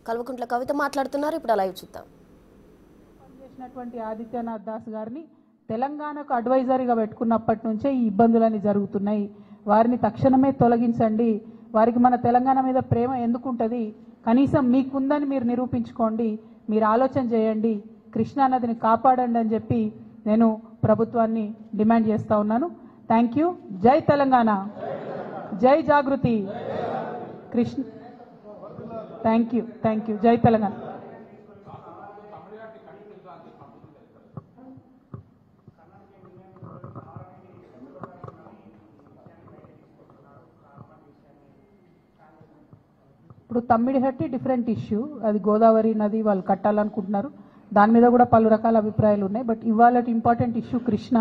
కల్వకుంట్ల కవిత మాట్లాడుతున్నారు. ఇప్పుడు లైవ్ చూద్దాం. పనిచేసినటువంటి ఆదిత్యనాథ్ దాస్ గారిని తెలంగాణకు అడ్వైజర్గా పెట్టుకున్నప్పటి నుంచే ఈ ఇబ్బందులన్నీ జరుగుతున్నాయి. వారిని తక్షణమే తొలగించండి. వారికి మన తెలంగాణ మీద ప్రేమ ఎందుకుంటది? కనీసం మీకుందని మీరు నిరూపించుకోండి, మీరు ఆలోచన చేయండి, కృష్ణా నదిని కాపాడండి అని చెప్పి నేను ప్రభుత్వాన్ని డిమాండ్ చేస్తా ఉన్నాను. Thank you. జై తెలంగాణ, జై జాగృతి కృష్ణ. Thank you. జై తెలంగాణ. ఇప్పుడు తమ్మిడిహట్టి డిఫరెంట్ ఇష్యూ, అది గోదావరి నది వాళ్ళు కట్టాలనుకుంటున్నారు. దాని మీద కూడా పలు రకాల అభిప్రాయాలు ఉన్నాయి. బట్ ఇవాళ ఇంపార్టెంట్ ఇష్యూ కృష్ణ.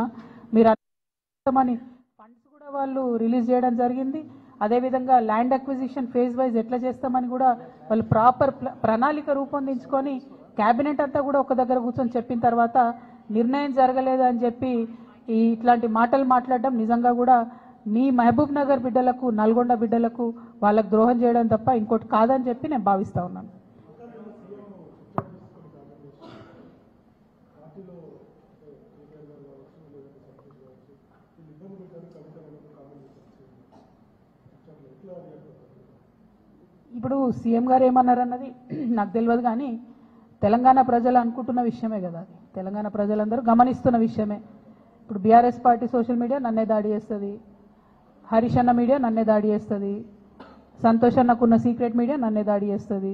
మీరు మనీ ఫండ్స్ కూడా వాళ్ళు రిలీజ్ చేయడం జరిగింది. అదేవిధంగా ల్యాండ్ అక్విజిషన్ ఫేజ్ వైజ్ ఎట్లా చేస్తామని కూడా వాళ్ళు ప్రాపర్ ప్రణాళిక రూపొందించుకొని క్యాబినెట్ అంతా కూడా ఒక దగ్గర కూర్చొని చెప్పిన తర్వాత నిర్ణయం జరగలేదు అని చెప్పి ఇట్లాంటి మాటలు మాట్లాడడం నిజంగా కూడా మీ మహబూబ్ నగర్ బిడ్డలకు, నల్గొండ బిడ్డలకు వాళ్ళకు ద్రోహం చేయడం తప్ప ఇంకోటి కాదని చెప్పి నేను భావిస్తా ఉన్నాను. ఇప్పుడు సీఎం గారు ఏమన్నారన్నది నాకు తెలియదు, కానీ తెలంగాణ ప్రజలు అనుకుంటున్న విషయమే కదా, అది తెలంగాణ ప్రజలందరూ గమనిస్తున్న విషయమే. ఇప్పుడు బీఆర్ఎస్ పార్టీ సోషల్ మీడియా నన్నే దాడి చేస్తుంది, హరీష్ అన్న మీడియా నన్నే దాడి చేస్తుంది, సంతోష్ అన్నకున్న సీక్రెట్ మీడియా నన్నే దాడి చేస్తుంది.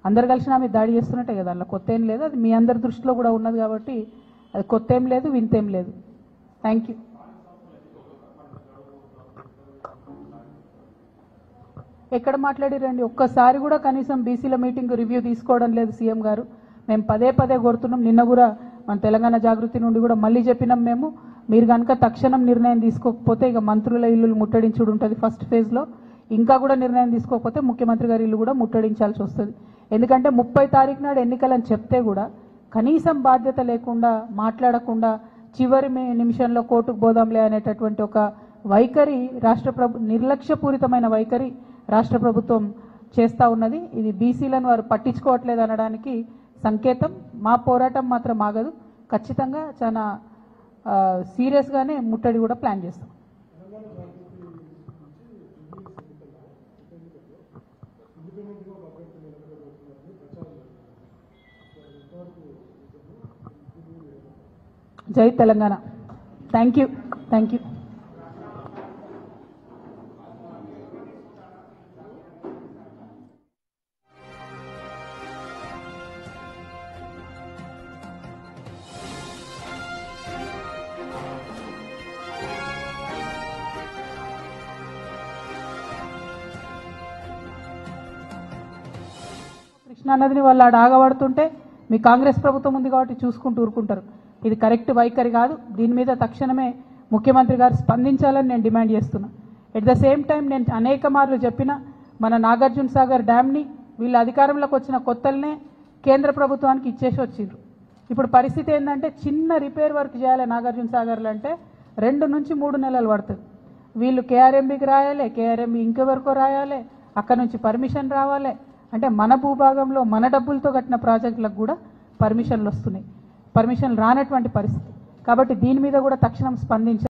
అందరు కలిసి నా మీద దాడి చేస్తున్నట్టే కదా, అందులో కొత్త ఏం లేదు. అది మీ అందరి దృష్టిలో కూడా ఉన్నది కాబట్టి అది కొత్త ఏం లేదు, వింతేం లేదు. Thank you. ఎక్కడ మాట్లాడిరండి? ఒక్కసారి కూడా కనీసం బీసీల మీటింగ్ రివ్యూ తీసుకోవడం లేదు సీఎం గారు. మేము పదే కోరుతున్నాం. నిన్న కూడా మన తెలంగాణ జాగృతి నుండి కూడా మళ్ళీ చెప్పినాం మేము, మీరు కనుక తక్షణం నిర్ణయం తీసుకోకపోతే ఇక మంత్రుల ఇల్లు ముట్టడించుడు ఉంటుంది ఫస్ట్ ఫేజ్లో. ఇంకా కూడా నిర్ణయం తీసుకోకపోతే ముఖ్యమంత్రి గారి ఇల్లు కూడా ముట్టడించాల్సి వస్తుంది. ఎందుకంటే 30 తారీఖు నాడు ఎన్నికలని చెప్తే కూడా కనీసం బాధ్యత లేకుండా, మాట్లాడకుండా చివరి నిమిషంలో కోర్టుకు పోదాంలే అనేటటువంటి ఒక వైఖరి నిర్లక్ష్యపూరితమైన వైఖరి రాష్ట్ర ప్రభుత్వం చేస్తూ ఉన్నది. ఇది బీసీలను వారు పట్టించుకోవట్లేదు అనడానికి సంకేతం. మా పోరాటం మాత్రం ఆగదు. ఖచ్చితంగా చాలా సీరియస్గానే ముట్టడి కూడా ప్లాన్ చేస్తాం. జై తెలంగాణ. Thank you. కృష్ణానదిని వాళ్ళు ఆడ ఆగబడుతుంటే మీ కాంగ్రెస్ ప్రభుత్వం ఉంది కాబట్టి చూసుకుంటూ ఊరుకుంటారు. ఇది కరెక్ట్ వైఖరి కాదు. దీని మీద తక్షణమే ముఖ్యమంత్రి గారు స్పందించాలని నేను డిమాండ్ చేస్తున్నా. ఎట్ ద సేమ్ టైం నేను అనేక మార్లు చెప్పిన మన నాగార్జున సాగర్ డ్యామ్ని వీళ్ళు అధికారంలోకి వచ్చిన కొత్తలనే కేంద్ర ప్రభుత్వానికి ఇచ్చేసి వచ్చిండ్రు. ఇప్పుడు పరిస్థితి ఏంటంటే చిన్న రిపేర్ వర్క్ చేయాలి నాగార్జున సాగర్లో అంటే 2 నుంచి 3 నెలలు పడుతుంది. వీళ్ళు కేఆర్ఎంబీకి రాయాలి, కేఆర్ఎంబీ ఇంకెవరికో రాయాలి, అక్కడ నుంచి పర్మిషన్ రావాలి. అంటే మన భూభాగంలో మన డబ్బులతో కట్టిన ప్రాజెక్టులకు కూడా పర్మిషన్లు వస్తున్నాయి. పర్మిషన్లు రానటువంటి పరిస్థితి. కాబట్టి దీని మీద కూడా తక్షణం స్పందించాలి.